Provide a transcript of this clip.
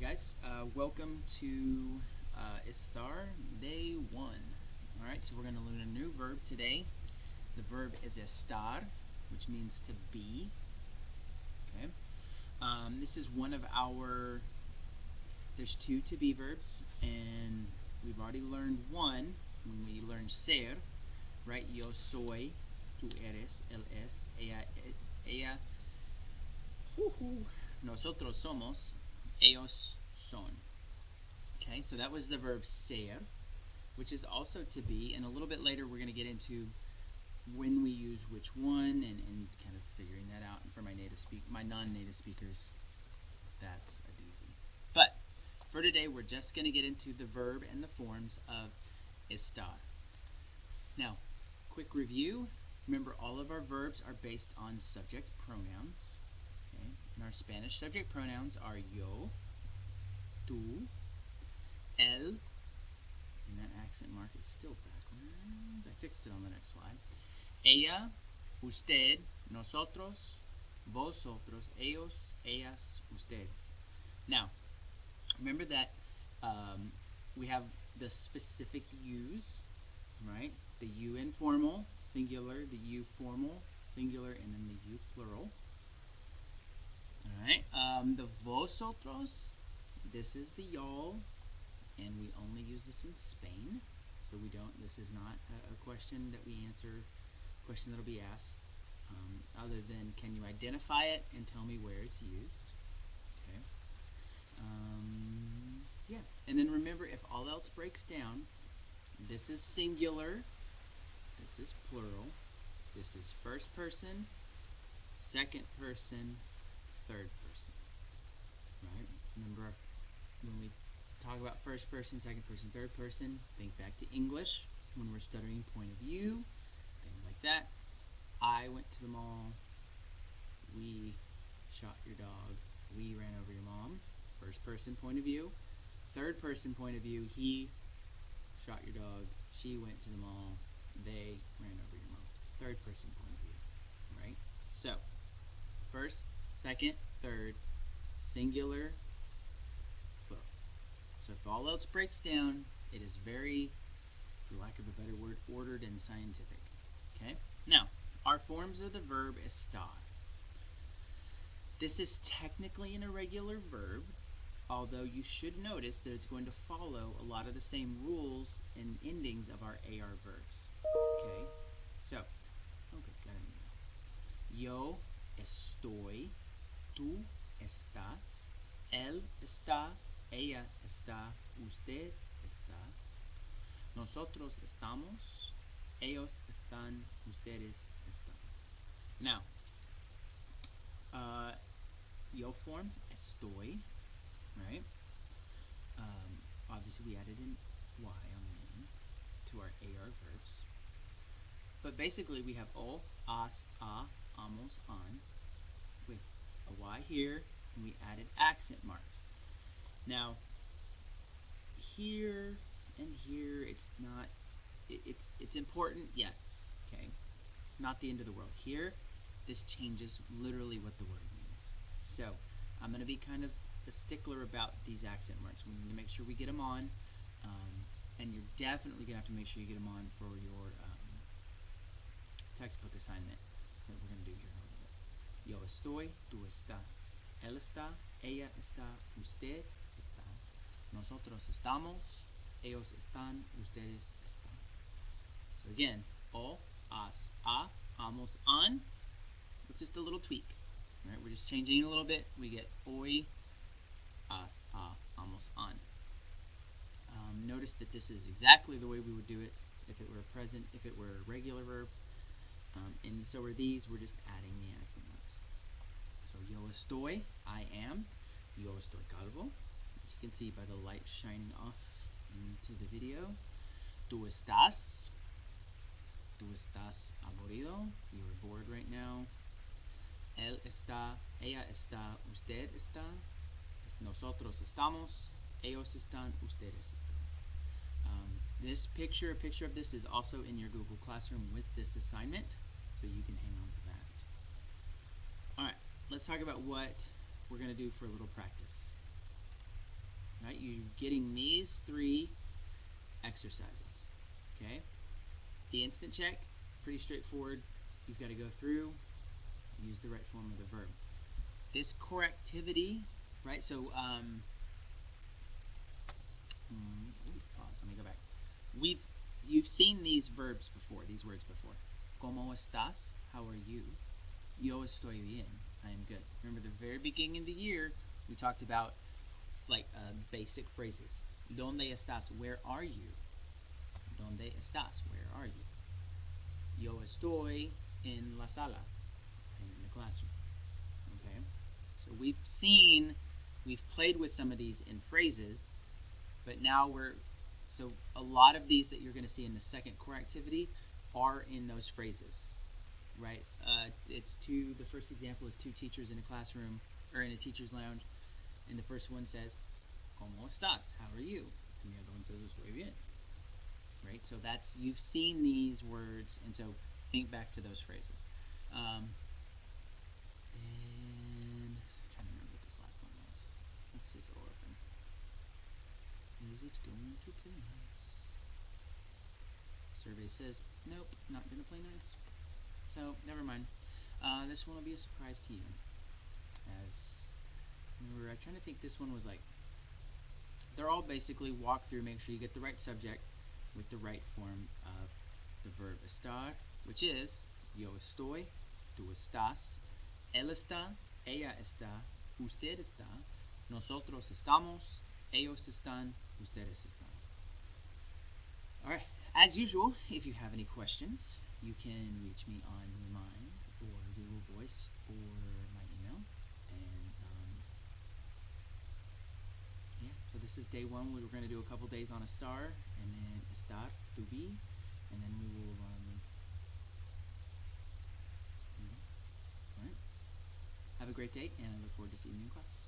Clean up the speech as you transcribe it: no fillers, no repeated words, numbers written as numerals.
guys. Welcome to Estar Day 1. Alright, so we're going to learn a new verb today. The verb is estar, which means to be. Okay. This is one of our, there's two to be verbs, and we've already learned one when we learned ser, right? Yo soy, tú eres, él es, ella, nosotros somos, ellos son. Okay, so that was the verb ser, which is also to be, and a little bit later we're going to get into when we use which one and kind of figuring that out. And for my non-native speakers, that's a doozy. But for today, we're just going to get into the verb and the forms of estar. Now, quick review. Remember, all of our verbs are based on subject pronouns. Okay? And our Spanish subject pronouns are yo, tú, él, and that accent mark is still backwards. I fixed it on the next slide. Ella, usted, nosotros, vosotros, ellos, ellas, ustedes. Now, remember that we have the specific yous, right? The you informal, singular, the you formal, singular, and then the you plural. Alright, the vosotros, this is the y'all, and we only use this in Spain, so this is not a question that we answer, question that'll be asked, other than can you identify it and tell me where it's used. Okay. Yeah, and then remember, if all else breaks down, this is singular, this is plural, this is first person, second person, third person. Right? Remember, when we talk about first person, second person, third person, think back to English when we're studying point of view, things like that. I went to the mall, we shot your dog, we ran over your mom. First person point of view. Third person point of view, he shot your dog, she went to the mall, they ran over your mom. Third person point of view, right? So, first, second, third, singular, plural. So if all else breaks down, it is very, for lack of a better word, ordered and scientific. Okay? Now, our forms of the verb estar. This is technically an irregular verb, although you should notice that it's going to follow a lot of the same rules and endings of our AR verbs. Okay? So, got it. Yo estoy, tú estás, él está, ella está, usted está, nosotros estamos, ellos están, ustedes están. Now, yo form, estoy, right? Obviously we added in y on the end to our AR verbs. But basically we have o, as, a, amos, on, with a y here, and we added accent marks. Now, here and here, it's not, it's important, yes, okay, not the end of the world. Here, this changes literally what the word means. So, I'm going to be kind of a stickler about these accent marks. We need to make sure we get them on, and you're definitely going to have to make sure you get them on for your textbook assignment that we're going to do here in a little bit. Yo estoy, tú estás, él está, ella está, usted está, nosotros estamos, ellos están, ustedes están. So again, o, as, a, amos, on, with just a little tweak. Right? We're just changing it a little bit. We get hoy, as, a, amos, on. Notice that this is exactly the way we would do it if it were a present, if it were a regular verb. And so are these, we're just adding the accent marks. So yo estoy, I am. Yo estoy calvo, as you can see by the light shining off into the video. Tú estás aburrido, you are bored right now. Él está, ella está, usted está, nosotros estamos, ellos están, ustedes están. This picture, a picture of this is also in your Google Classroom with this assignment, so you can hang on to that. Alright, let's talk about what we're going to do for a little practice. right? You're getting these 3 exercises, okay? The instant check, pretty straightforward. You've got to go through, use the right form of the verb. This core activity, right? So, pause. Let me go back. You've seen these verbs before, these words before. ¿Cómo estás? How are you? Yo estoy bien. I am good. Remember the very beginning of the year, we talked about like basic phrases. ¿Dónde estás? Where are you? ¿Dónde estás? Where are you? Yo estoy en la sala. I'm in the classroom. Okay? So we've played with some of these in phrases, but now so a lot of these that you're going to see in the second core activity are in those phrases, right? The first example is 2 teachers in a classroom, or in a teacher's lounge, and the first one says, ¿Cómo estás? How are you? And the other one says, Estoy bien. Right? So you've seen these words, and so think back to those phrases. And I'm trying to remember what this last one was. Let's see if it'll open. Is it going to play nice? Survey says, nope, not going to play nice. So, never mind. This one will be a surprise to you. As, remember, I'm trying to think this one was like, they're all basically walk through, make sure you get the right subject with the right form of the verb estar, which is yo estoy, tú estás, él está, ella está, usted está, nosotros estamos, ellos están, ustedes están. Alright, as usual, if you have any questions, you can reach me on Remind or Google Voice or my email. And yeah, so this is day 1. We're going to do a couple days on Estar, and then Estar, to be, and then we will, alright. Have a great day, and I look forward to seeing you in class.